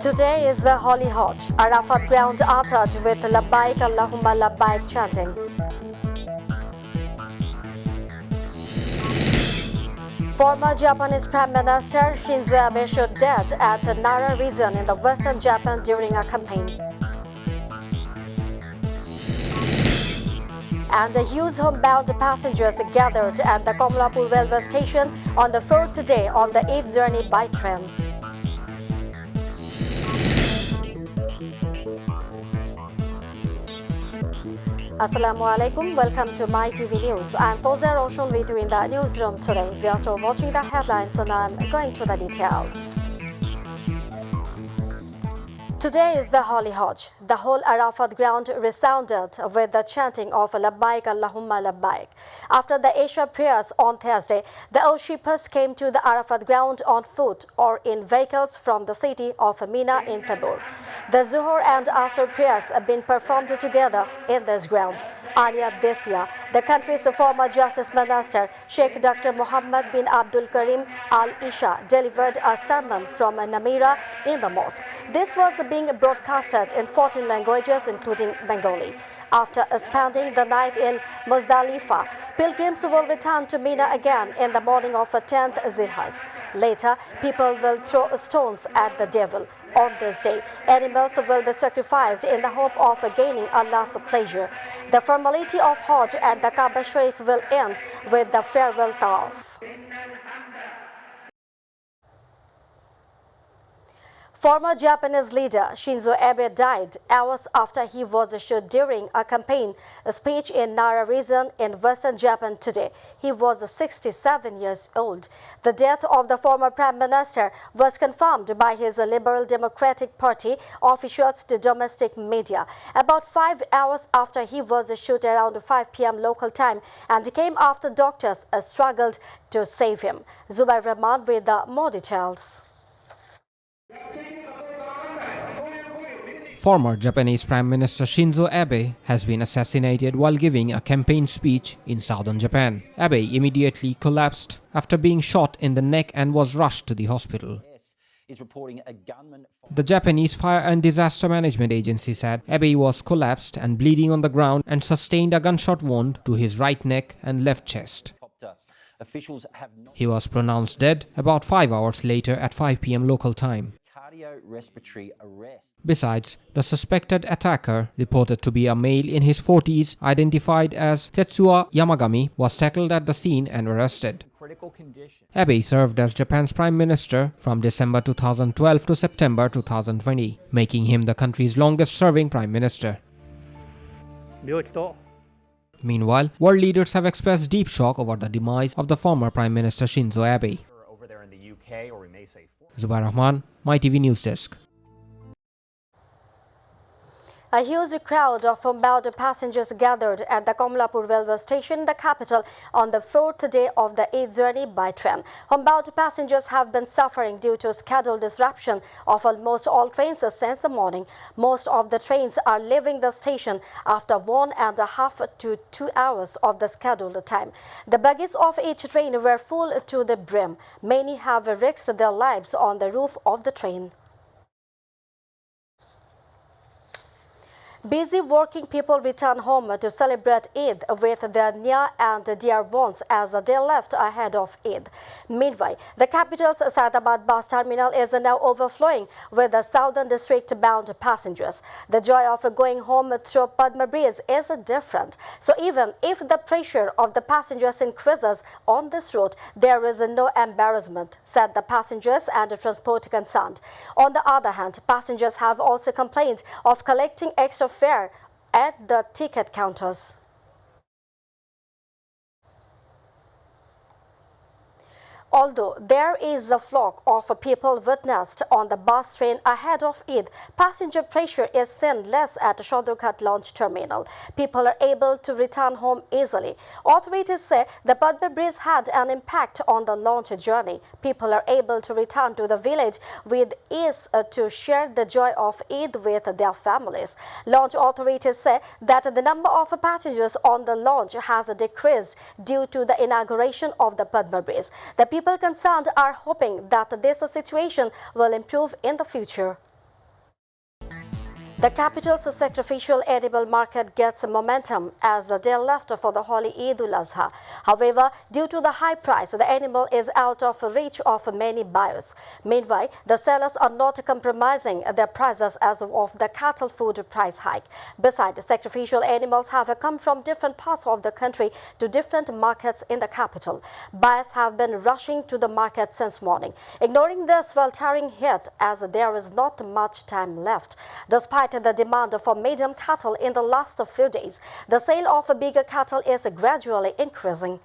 Today is the Holy Hajj, Arafat ground uttered with Labbaik Allahumma Labbaik chanting. Former Japanese Prime Minister Shinzo Abe shot dead at Nara region in the western Japan during a campaign. And a huge homebound passengers gathered at the Komlapur railway station on the fourth day of the Eid journey by train. Assalamu alaikum, welcome to Mytv News. I'm Fawzia Roshan with you in the newsroom today. We are still watching the headlines and I'm going to the details. Today is the Holy Hajj. The whole Arafat ground resounded with the chanting of Labbaik Allahumma Labbaik. After the Isha prayers on Thursday, the worshippers came to the Arafat ground on foot or in vehicles from the city of Mina in Tabor. The Zuhur and Asr prayers have been performed together in this ground. Earlier this year, the country's former Justice Minister, Sheikh Dr. Muhammad bin Abdul Karim Al-Isha, delivered a sermon from Namira in the mosque. This was being broadcasted in 14 languages, including Bengali. After spending the night in Muzdalifah, pilgrims will return to Mina again in the morning of 10th Zilhaj. Later, people will throw stones at the devil. On this day, animals will be sacrificed in the hope of gaining Allah's pleasure. The formality of Hajj at the Kaaba Sharif will end with the farewell tawaf. Former Japanese leader Shinzo Abe died hours after he was shot during a campaign speech in Nara region in western Japan today. He was 67 years old. The death of the former prime minister was confirmed by his Liberal Democratic Party officials to domestic media. About 5 hours after he was shot around 5 p.m. local time and came after doctors struggled to save him. Zubair Rahman with the more details. Former Japanese Prime Minister Shinzo Abe has been assassinated while giving a campaign speech in southern Japan. Abe immediately collapsed after being shot in the neck and was rushed to the hospital. The Japanese Fire and Disaster Management Agency said Abe was collapsed and bleeding on the ground and sustained a gunshot wound to his right neck and left chest. He was pronounced dead about 5 hours later at 5 p.m. local time. Besides, the suspected attacker, reported to be a male in his 40s, identified as Tetsuya Yamagami, was tackled at the scene and arrested. Abe served as Japan's prime minister from December 2012 to September 2020, making him the country's longest-serving prime minister. Meanwhile, world leaders have expressed deep shock over the demise of the former Prime Minister Shinzo Abe. Zubair Rahman, Mytv News Desk. A huge crowd of homebound passengers gathered at the Komlapur railway station, the capital, on the fourth day of the Eid journey by train. Homebound passengers have been suffering due to scheduled disruption of almost all trains since the morning. Most of the trains are leaving the station after 1.5 to 2 hours of the scheduled time. The bogies of each train were full to the brim. Many have risked their lives on the roof of the train. Busy working people return home to celebrate Eid with their near and dear ones as they left ahead of Eid. Meanwhile, the capital's Saidabad bus terminal is now overflowing with the southern district-bound passengers. The joy of going home through Padma Bridge is different. So even if the pressure of the passengers increases on this route, there is no embarrassment, said the passengers and transport concerned. On the other hand, passengers have also complained of collecting extra fare at the ticket counters. Although there is a flock of people witnessed on the bus train ahead of Eid, passenger pressure is seen less at Shodorghat launch terminal. People are able to return home easily. Authorities say the Padma Bridge had an impact on the launch journey. People are able to return to the village with ease to share the joy of Eid with their families. Launch authorities say that the number of passengers on the launch has decreased due to the inauguration of the Padma Bridge. The people concerned are hoping that this situation will improve in the future. The capital's sacrificial edible market gets momentum as the day left for the holy Eid-ul-Azha. However, due to the high price, the animal is out of reach of many buyers. Meanwhile, the sellers are not compromising their prices as of the cattle food price hike. Besides, sacrificial animals have come from different parts of the country to different markets in the capital. Buyers have been rushing to the market since morning, ignoring the sweltering heat as there is not much time left. Despite the demand for medium cattle in the last few days, the sale of bigger cattle is gradually increasing.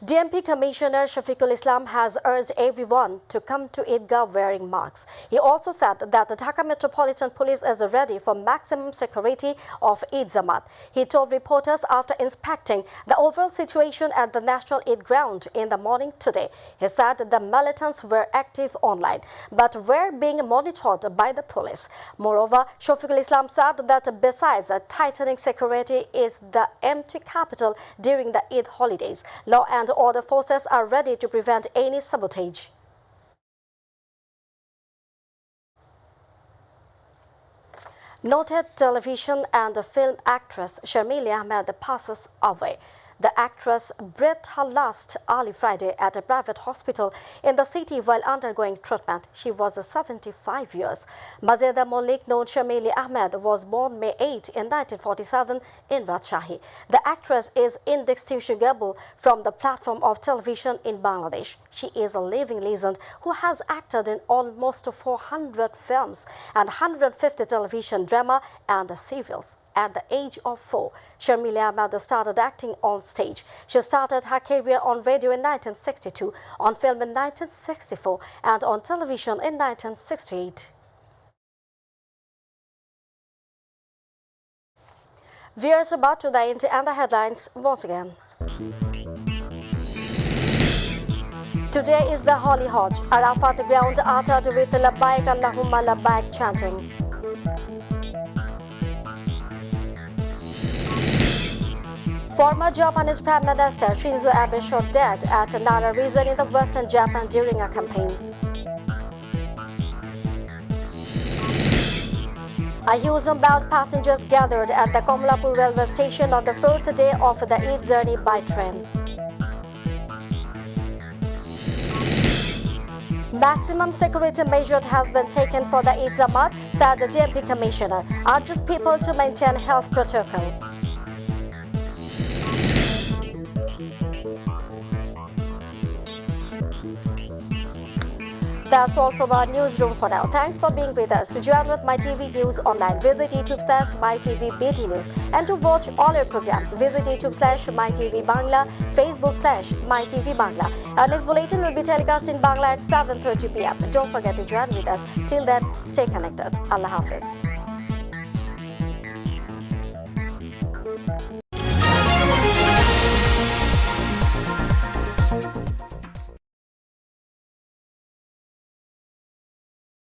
DMP Commissioner Shafiqul Islam has urged everyone to come to Idgah wearing masks. He also said that the Dhaka Metropolitan Police is ready for maximum security of Eid Zamat. He told reporters after inspecting the overall situation at the National Eid Ground in the morning today. He said the militants were active online, but were being monitored by the police. Moreover, Shafiqul Islam said that besides tightening security is the empty capital during the Eid holidays, law and order forces are ready to prevent any sabotage. Noted television and film actress Sharmila Ahmed passes away. The actress breathed her last early Friday at a private hospital in the city while undergoing treatment. She was 75 years. Mazeda Malik, known Sharmila Ahmed, was born May 8 in 1947 in Rajshahi. The actress is indistinguishable from the platform of television in Bangladesh. She is a living legend who has acted in almost 400 films and 150 television drama and serials. At the age of 4, Sharmila Ahmed started acting on stage. She started her career on radio in 1962, on film in 1964, and on television in 1968. Viewers, about to the end and the headlines once again. Today is the Holy Hajj. Arafat ground uttered with Labbaik Allahumma Labbaik chanting. Former Japanese Prime Minister Shinzo Abe shot dead at Nara region in the western Japan during a campaign. A huge amount of passengers gathered at the Komlapur railway station on the fourth day of the Eid journey by train. Maximum security measure has been taken for the Eid Zamat, said the DMP Commissioner, urges people to maintain health protocol. That's all from our newsroom for now. Thanks for being with us. To join with MyTV News online, visit YouTube/MyTVBD News. And to watch all our programs, visit YouTube/MyTV Bangla, Facebook/MyTV Bangla. Our next bulletin will be telecast in Bangla at 7:30 p.m. Don't forget to join with us. Till then, stay connected. Allah Hafiz.